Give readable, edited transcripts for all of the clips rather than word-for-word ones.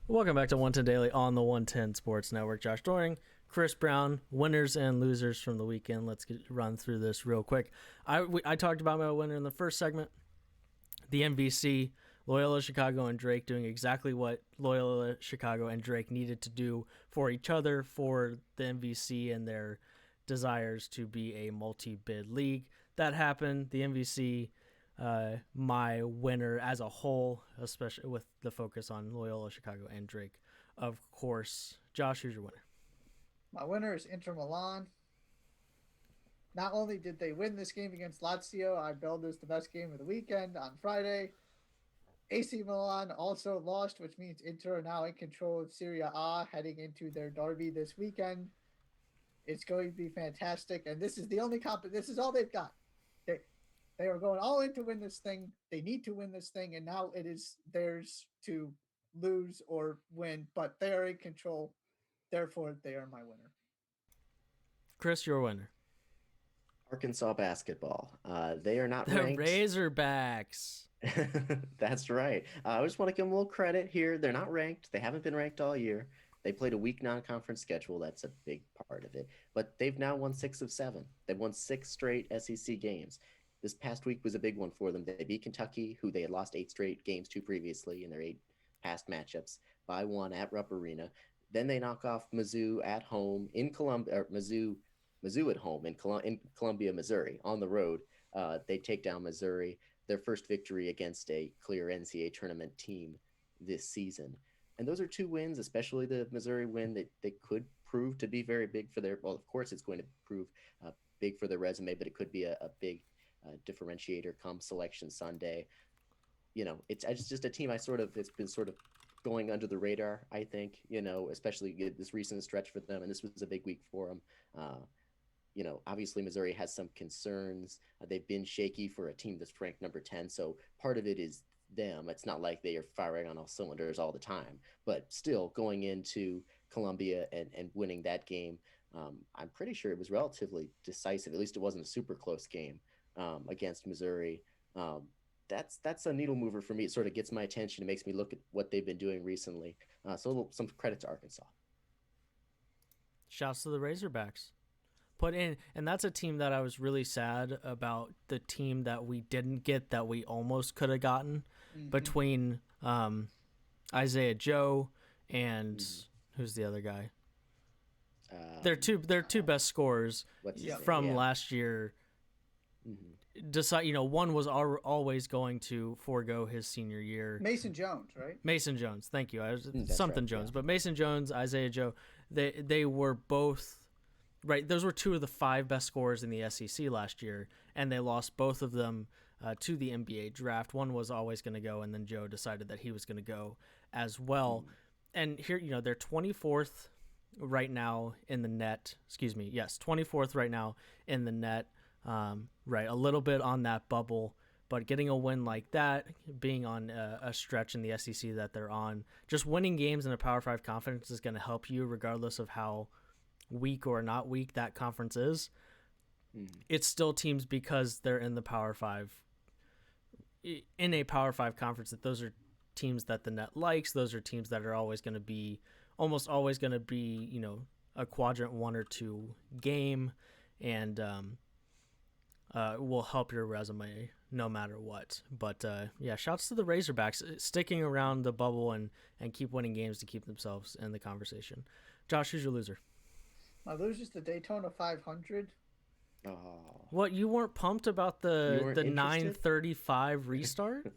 Welcome back to 110 Daily on the 110 Sports Network. Josh Doring, Chris Brown, winners and losers from the weekend. Let's run through this real quick. I talked about my winner in the first segment. The MVC, Loyola Chicago and Drake doing exactly what Loyola Chicago and Drake needed to do for each other, for the MVC and their desires to be a multi-bid league. That happened. The MVC, my winner as a whole, especially with the focus on Loyola Chicago and Drake. Of course, Josh, who's your winner? My winner is Inter Milan. Not only did they win this game against Lazio, I billed this the best game of the weekend on Friday. AC Milan also lost, which means Inter are now in control of Serie A heading into their derby this weekend. It's going to be fantastic, and this is the only This is all they've got. They they are going all in to win this thing. They need to win this thing, and now it is theirs to lose or win. But they are in control, therefore they are my winner. Chris, your winner. Arkansas basketball. They are not The ranked. Razorbacks. That's right. I just want to give them a little credit here. They're not ranked. They haven't been ranked all year. They played a weak non-conference schedule. That's a big part of it. But they've now won 6 of 7. They've won 6 straight SEC games. This past week was a big one for them. They beat Kentucky, who they had lost 8 straight games to previously in their 8 past matchups, by 1 at Rupp Arena. Then they knock off Mizzou at home in Columbia, or Mizzou at home in Columbia, Missouri, on the road. They take down Missouri, their first victory against a clear NCAA tournament team this season. And those are 2 wins, especially the Missouri win, that they could prove to be very big for their, well, of course it's going to prove big for their resume, but it could be a big differentiator come Selection Sunday. It's just a team it's been sort of going under the radar, I think, especially this recent stretch for them. And this was a big week for them. Obviously Missouri has some concerns. They've been shaky for a team that's ranked number 10. So part of it is them. It's not like they are firing on all cylinders all the time, but still going into Columbia and winning that game. I'm pretty sure it was relatively decisive. At least it wasn't a super close game against Missouri. That's a needle mover for me. It sort of gets my attention. It makes me look at what they've been doing recently. So some credit to Arkansas. Shouts to the Razorbacks. Put in, and that's a team that I was really sad about, the team that we didn't get that we almost could have gotten, between Isaiah Joe and who's the other guy? They're two best scorers from last year. Decide, one was always going to forego his senior year. Mason Jones, right? Mason Jones, thank you. Something right, Jones, yeah. But Mason Jones, Isaiah Joe, they were both right. Those were 2 of the 5 best scorers in the SEC last year, and they lost both of them to the NBA draft. One was always going to go, and then Joe decided that he was going to go as well. And here, they're 24th right now in the net. Excuse me, yes, 24th right now in the net. Right, a little bit on that bubble, but getting a win like that, being on a stretch in the SEC that they're on, just winning games in a Power 5 conference is going to help you regardless of how weak or not weak that conference is. It's still teams, because they're in the Power 5, in a Power 5 conference, that those are teams that the net likes. Those are teams that are almost always going to be, a quadrant 1 or 2 game, and will help your resume no matter what. But shouts to the Razorbacks sticking around the bubble and keep winning games to keep themselves in the conversation. Josh, who's your loser? My loser's the Daytona 500. Oh. What, you weren't pumped about the 9:35 restart?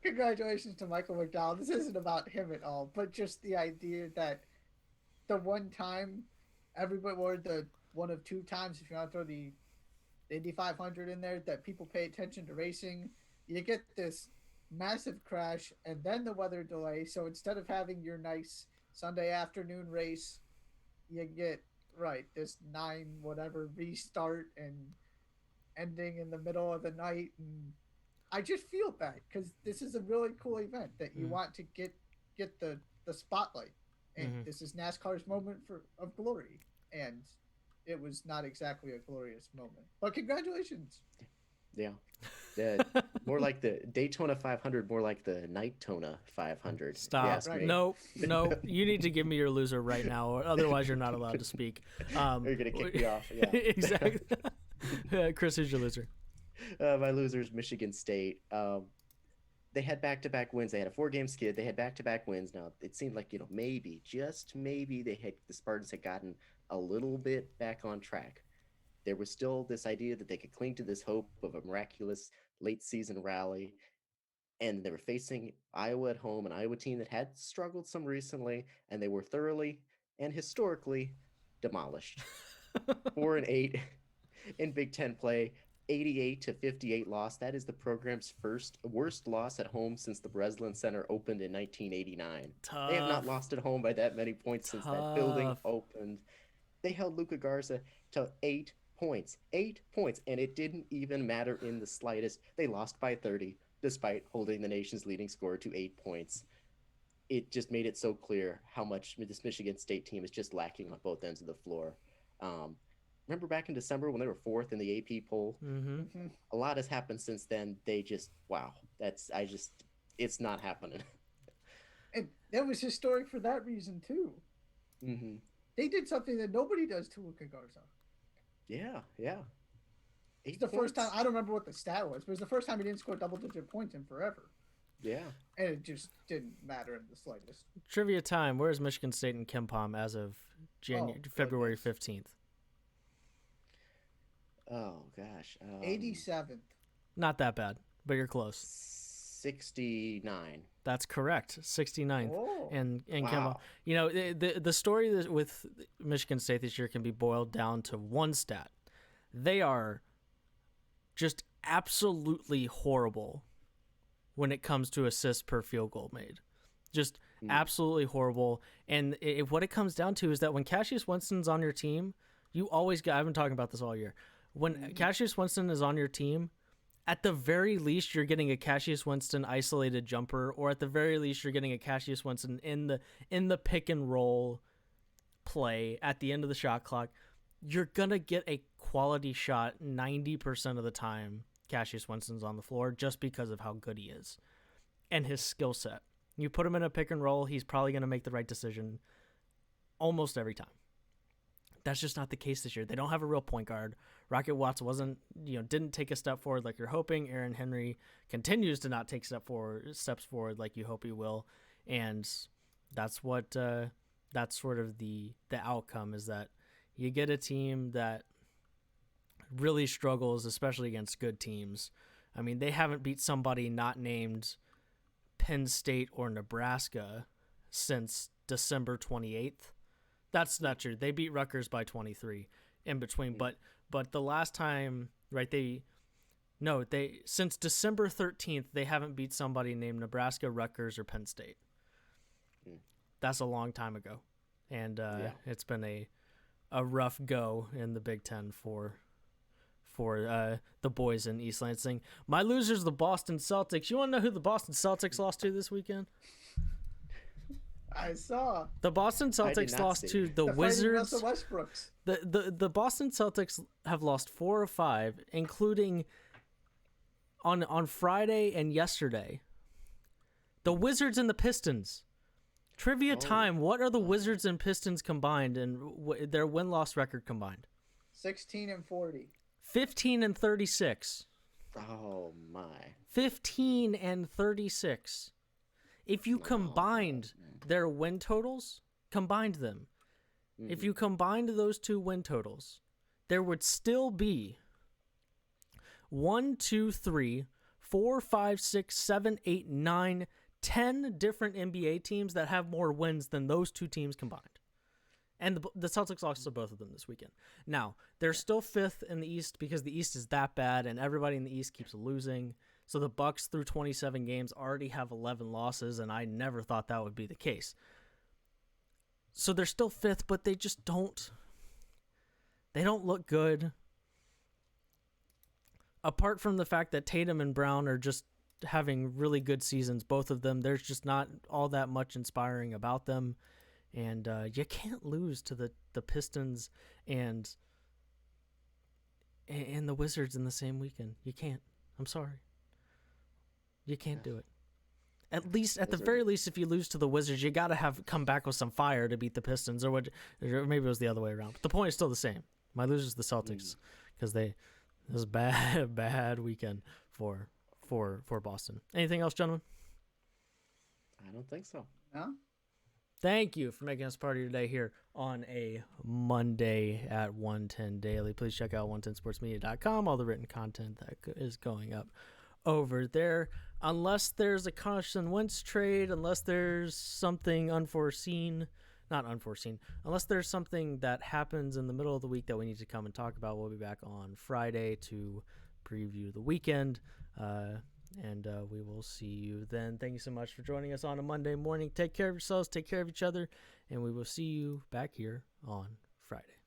Congratulations to Michael McDowell. This isn't about him at all, but just the idea that the one time, everybody, or the one of 2 times, if you want to throw the Indy 500 in there, that people pay attention to racing, you get this massive crash and then the weather delay. So instead of having your nice Sunday afternoon race, you get this 9 whatever restart and ending in the middle of the night. And I just feel bad, because this is a really cool event that you want to get the spotlight, and this is NASCAR's moment of glory, and it was not exactly a glorious moment. But congratulations. Yeah. More like the Daytona 500, more like the Nightona 500. if you Stop. ask Right. me. No, no. You need to give me your loser right now, or otherwise you're not allowed to speak. You're gonna kick me off. Yeah. Exactly. Chris, who's your loser? My losers, Michigan State. They had back-to-back wins. They had a 4-game skid. They had back-to-back wins. Now it seemed like maybe, just maybe, the Spartans had gotten a little bit back on track. There was still this idea that they could cling to this hope of a miraculous late-season rally, and they were facing Iowa at home, an Iowa team that had struggled some recently, and they were thoroughly and historically demolished. 4-8 in Big Ten play. 88-58 loss. That is the program's worst loss at home since the Breslin Center opened in 1989. Tough. They have not lost at home by that many points since that building opened. They held Luka Garza to 8 points. 8 points, and it didn't even matter in the slightest. They lost by 30, despite holding the nation's leading scorer to 8 points. It just made it so clear how much this Michigan State team is just lacking on both ends of the floor. Remember back in December when they were 4th in the AP poll? Mm-hmm. A lot has happened since then. They just, wow. It's not happening. And that was historic for that reason too. Mm-hmm. They did something that nobody does to Luka Garza. Yeah. It's the first time, I don't remember what the stat was, but it was the first time he didn't score double-digit points in forever. Yeah. And it just didn't matter in the slightest. Trivia time. Where is Michigan State and KenPom as of February 15th? Oh, gosh. 87th. Not that bad, but you're close. 69. That's correct. 69th. Oh. And Wow. KenPom. The story with Michigan State this year can be boiled down to one stat. They are just absolutely horrible when it comes to assists per field goal made. Just absolutely horrible. And what it comes down to is that when Cassius Winston's on your team, you always I've been talking about this all year. When Cassius Winston is on your team, at the very least you're getting a Cassius Winston isolated jumper, or at the very least you're getting a Cassius Winston in the pick and roll play at the end of the shot clock. You're gonna get a quality shot 90% of the time Cassius Winston's on the floor, just because of how good he is and his skill set. You put him in a pick and roll, he's probably going to make the right decision almost every time. That's just not the case this year. They don't have a real point guard. Rocket Watts didn't take a step forward like you're hoping. Aaron Henry continues to not take steps forward like you hope he will. And that's what that's sort of the outcome, is that you get a team that really struggles, especially against good teams. I mean, they haven't beat somebody not named Penn State or Nebraska since December 28th. That's not true. They beat Rutgers by 23 in between, but the last time, right, since December 13th, they haven't beat somebody named Nebraska, Rutgers, or Penn State. That's a long time ago. And It's been a rough go in the Big Ten for the boys in East Lansing. My loser's the Boston Celtics. You want to know who the Boston Celtics lost to this weekend? I saw. The Boston Celtics lost to the Wizards. Russell Westbrooks. The Boston Celtics have lost 4 of 5, including on Friday and yesterday. The Wizards and the Pistons. Trivia time. What are the Wizards and Pistons combined and their win-loss record combined? 16-40. 15-36. Oh, my. 15-36. If you combined their win totals, combined them, if you combined those two win totals, there would still be 1, 2, 3, 4, 5, 6, 7, 8, 9, 10 different NBA teams that have more wins than those two teams combined. And the Celtics lost to both of them this weekend. Now, they're still 5th in the East because the East is that bad and everybody in the East keeps losing. So the Bucks through 27 games already have 11 losses, and I never thought that would be the case. So they're still 5th, but they just don't look good. Apart from the fact that Tatum and Brown are just having really good seasons, both of them, there's just not all that much inspiring about them. And you can't lose to the Pistons and the Wizards in the same weekend. You can't. I'm sorry. You can't do it. At least, at the Wizards. very least, if you lose to the Wizards, you got to have come back with some fire to beat the Pistons, or maybe it was the other way around. But the point is still the same. My loser's the Celtics because this was bad weekend for Boston. Anything else, gentlemen? I don't think so. No? Thank you for making us part of your day here on a Monday at 110 Daily. Please check out 110sportsmedia.com, all the written content that is going up over there. Unless there's a Carson Wentz trade, unless there's something not unforeseen, unless there's something that happens in the middle of the week that we need to come and talk about, we'll be back on Friday to preview the weekend. And we will see you then. Thank you so much for joining us on a Monday morning. Take care of yourselves, take care of each other, and we will see you back here on Friday.